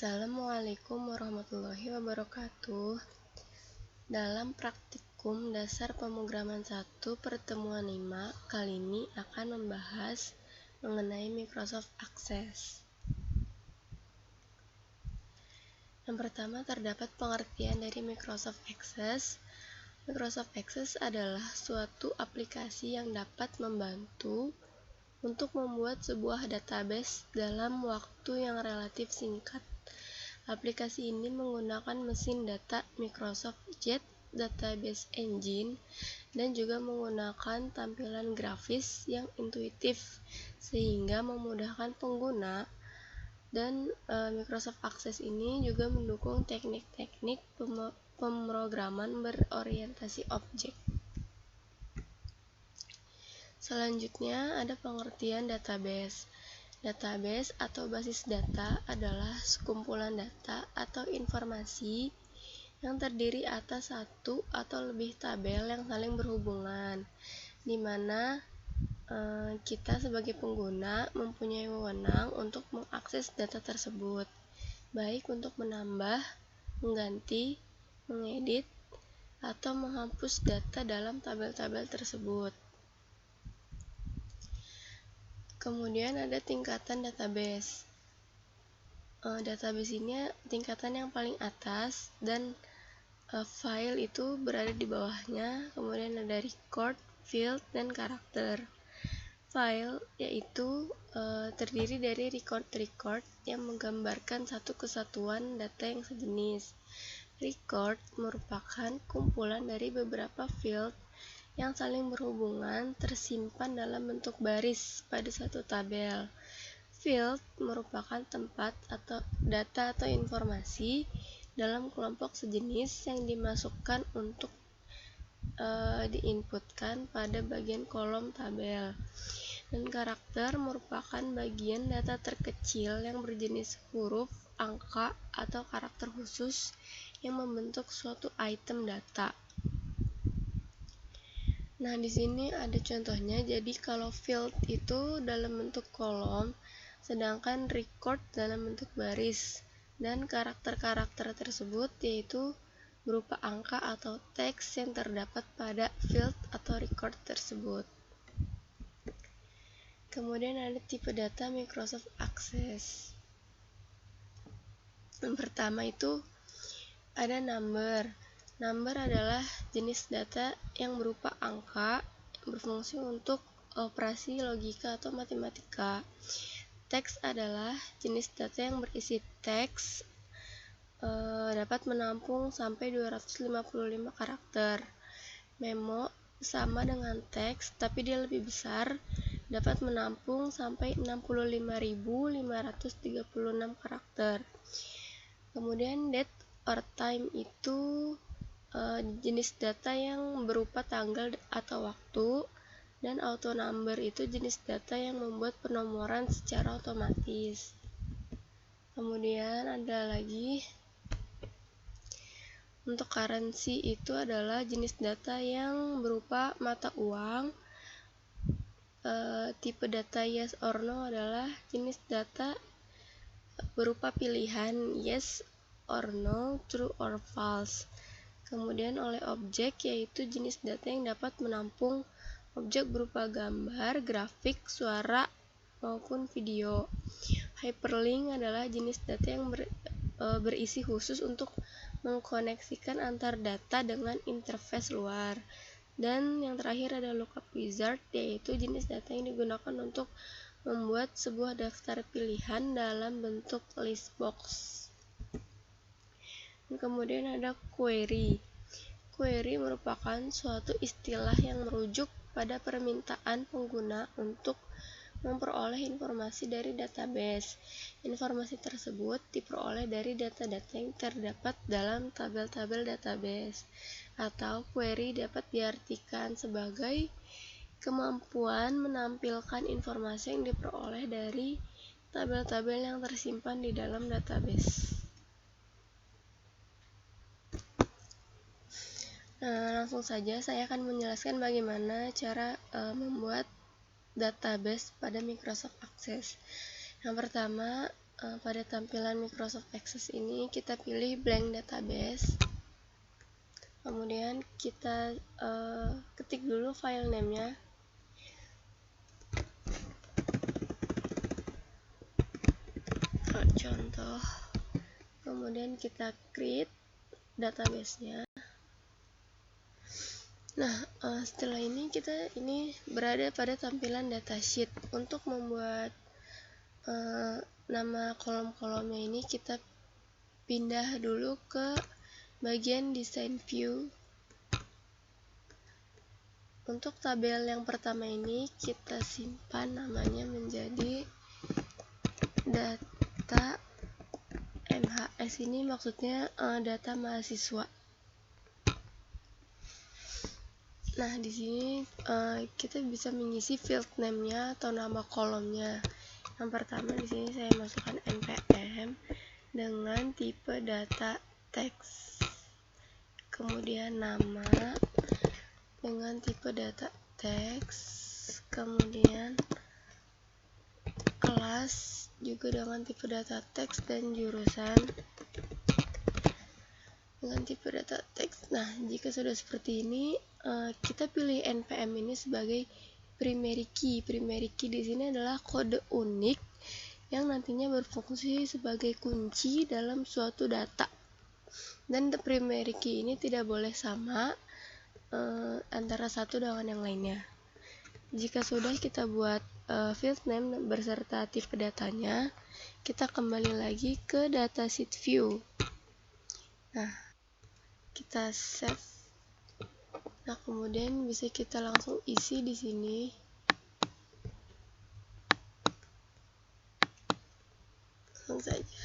Assalamualaikum warahmatullahi wabarakatuh. Dalam praktikum dasar pemrograman 1 pertemuan 5 kali ini akan membahas mengenai Microsoft Access. Yang pertama terdapat pengertian dari Microsoft Access. Microsoft Access adalah suatu aplikasi yang dapat membantu untuk membuat sebuah database dalam waktu yang relatif singkat. Aplikasi ini menggunakan mesin data Microsoft Jet Database Engine dan juga menggunakan tampilan grafis yang intuitif sehingga memudahkan pengguna, dan Microsoft Access ini juga mendukung teknik-teknik pemrograman berorientasi objek. Selanjutnya ada pengertian database. Database atau basis data adalah sekumpulan data atau informasi yang terdiri atas satu atau lebih tabel yang saling berhubungan, di mana kita sebagai pengguna mempunyai wewenang untuk mengakses data tersebut, baik untuk menambah, mengganti, mengedit, atau menghapus data dalam tabel-tabel tersebut. Kemudian ada tingkatan database. Database ini tingkatan yang paling atas dan file itu berada di bawahnya. Kemudian ada record, field, dan karakter. File yaitu terdiri dari record yang menggambarkan satu kesatuan data yang sejenis. Record merupakan kumpulan dari beberapa field yang saling berhubungan tersimpan dalam bentuk baris pada satu tabel. Field merupakan tempat atau data atau informasi dalam kelompok sejenis yang dimasukkan untuk diinputkan pada bagian kolom tabel. Dan karakter merupakan bagian data terkecil yang berjenis huruf, angka, atau karakter khusus yang membentuk suatu item data. Nah, di sini ada contohnya. Jadi kalau field itu dalam bentuk kolom, sedangkan record dalam bentuk baris. Dan karakter-karakter tersebut yaitu berupa angka atau teks yang terdapat pada field atau record tersebut. Kemudian ada tipe data Microsoft Access. Yang pertama itu ada number. Number adalah jenis data yang berupa angka yang berfungsi untuk operasi logika atau matematika. Teks adalah jenis data yang berisi teks, dapat menampung sampai 255 karakter. Memo sama dengan teks, tapi dia lebih besar, dapat menampung sampai 65.536 karakter. Kemudian date or time itu jenis data yang berupa tanggal atau waktu, dan auto number itu jenis data yang membuat penomoran secara otomatis. Kemudian ada lagi untuk currency, itu adalah jenis data yang berupa mata uang. Tipe data yes or no adalah jenis data berupa pilihan yes or no, true or false. Kemudian oleh objek, yaitu jenis data yang dapat menampung objek berupa gambar, grafik, suara, maupun video. Hyperlink adalah jenis data yang berisi khusus untuk mengkoneksikan antar data dengan interface luar. Dan yang terakhir ada lookup wizard, yaitu jenis data yang digunakan untuk membuat sebuah daftar pilihan dalam bentuk list box. Dan kemudian ada query. Query merupakan suatu istilah yang merujuk pada permintaan pengguna untuk memperoleh informasi dari database. Informasi tersebut diperoleh dari data-data yang terdapat dalam tabel-tabel database. Atau query dapat diartikan sebagai kemampuan menampilkan informasi yang diperoleh dari tabel-tabel yang tersimpan di dalam database. Langsung saja saya akan menjelaskan bagaimana cara membuat database pada Microsoft Access. Yang pertama, pada tampilan Microsoft Access ini kita pilih blank database. Kemudian kita ketik dulu file name-nya. Contoh. Kemudian kita create database-nya. Nah, setelah ini kita berada pada tampilan datasheet. Untuk membuat nama kolom-kolomnya ini kita pindah dulu ke bagian design view. Untuk tabel yang pertama ini kita simpan namanya menjadi data MHS. Ini maksudnya data mahasiswa. Nah, di sini kita bisa mengisi field name-nya atau nama kolomnya. Yang pertama di sini saya masukkan npm dengan tipe data teks. Kemudian nama dengan tipe data teks. Kemudian kelas juga dengan tipe data teks dan jurusan dengan tipe data teks. Nah, jika sudah seperti ini, kita pilih npm ini sebagai primary key. Primary key di sini adalah kode unik yang nantinya berfungsi sebagai kunci dalam suatu data. Dan the primary key ini tidak boleh sama antara satu dengan yang lainnya. Jika sudah kita buat field name berserta tipe datanya, kita kembali lagi ke datasheet view. Nah, kita save. Nah, kemudian bisa kita langsung isi di sini. Langsung saja.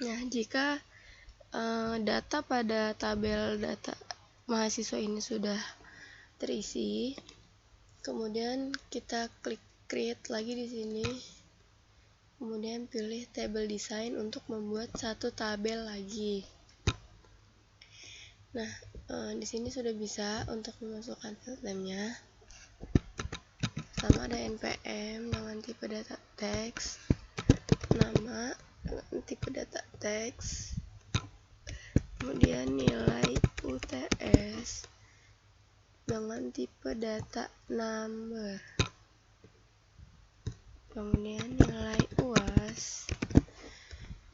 Nah, jika data pada tabel data mahasiswa ini sudah terisi, kemudian kita klik create lagi di sini. Kemudian pilih table design untuk membuat satu tabel lagi. Nah, di sini sudah bisa untuk memasukkan field name-nya. Sama ada npm dengan tipe data teks, nama dengan tipe data teks, kemudian nilai UTS dengan tipe data number, kemudian nilai UAS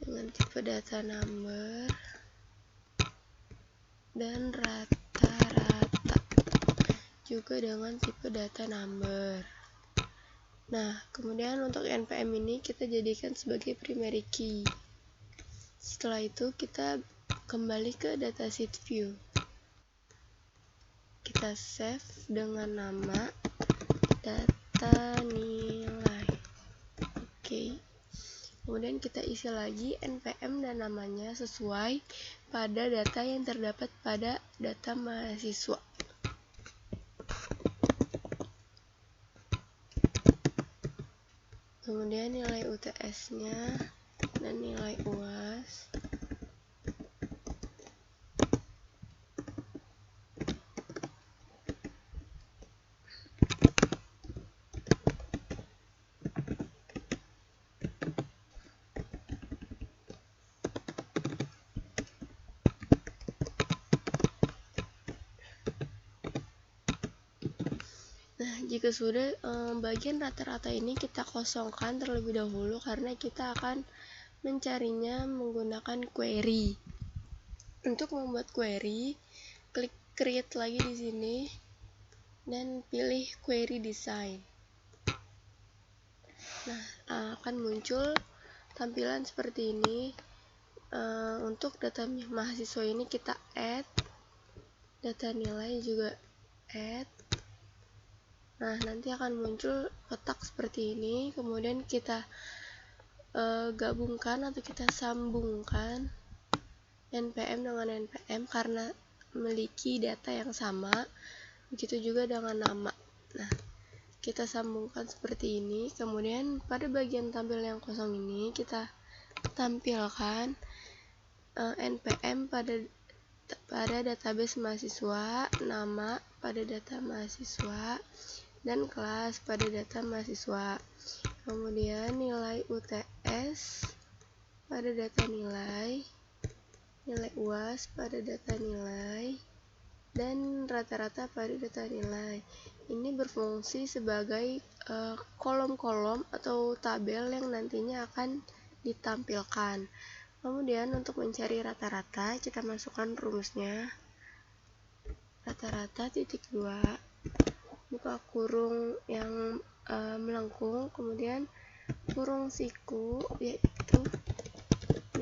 dengan tipe data number, dan rata-rata juga dengan tipe data number. Nah, kemudian untuk npm ini kita jadikan sebagai primary key. Setelah itu kita kembali ke datasheet view. Kita save dengan nama data nilai. Oke. Kemudian kita isi lagi npm dan namanya sesuai pada data yang terdapat pada data mahasiswa. Kemudian nilai UTS-nya dan nilai UAS. Nah, jika sudah, bagian rata-rata ini kita kosongkan terlebih dahulu karena kita akan mencarinya menggunakan query. Untuk membuat query, klik create lagi di sini dan pilih query design. Nah, akan muncul tampilan seperti ini. Untuk data mahasiswa ini kita add, data nilai juga add. Nah, nanti akan muncul kotak seperti ini, kemudian kita gabungkan atau kita sambungkan NPM dengan NPM karena memiliki data yang sama, begitu juga dengan nama. Nah, kita sambungkan seperti ini, kemudian pada bagian tampil yang kosong ini kita tampilkan NPM pada database mahasiswa, nama pada data mahasiswa, dan kelas pada data mahasiswa. Kemudian nilai UTS pada data nilai UAS pada data nilai, dan rata-rata pada data nilai. Ini berfungsi sebagai kolom-kolom atau tabel yang nantinya akan ditampilkan. Kemudian untuk mencari rata-rata, kita masukkan rumusnya. Rata-rata titik 2, buka kurung yang melengkung, kemudian kurung siku, yaitu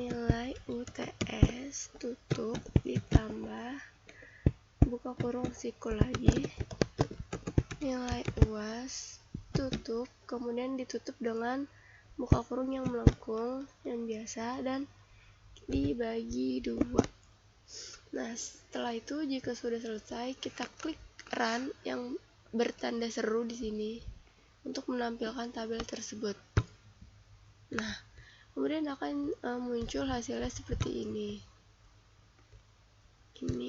nilai UTS tutup ditambah buka kurung siku lagi nilai UAS tutup, kemudian ditutup dengan buka kurung yang melengkung yang biasa dan dibagi 2. Nah, setelah itu jika sudah selesai, kita klik run yang bertanda seru di sini untuk menampilkan tabel tersebut. Nah, kemudian akan muncul hasilnya seperti ini. Kita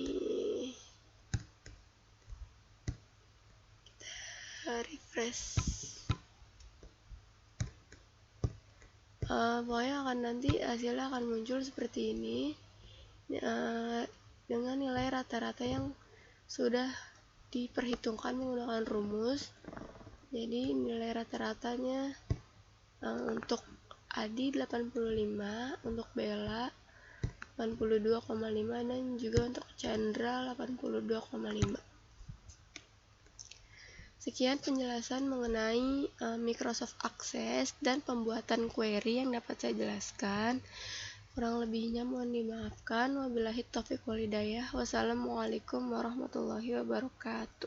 refresh. Pokoknya nanti hasilnya akan muncul seperti ini dengan nilai rata-rata yang sudah diperhitungkan menggunakan rumus. Jadi nilai rata-ratanya untuk Adi 85, untuk Bella 82,5, dan juga untuk Chandra 82,5. Sekian penjelasan mengenai Microsoft Access dan pembuatan query yang dapat saya jelaskan. Kurang lebihnya mohon dimaafkan. Wabillahi taufiq wal hidayah. Wassalamualaikum warahmatullahi wabarakatuh.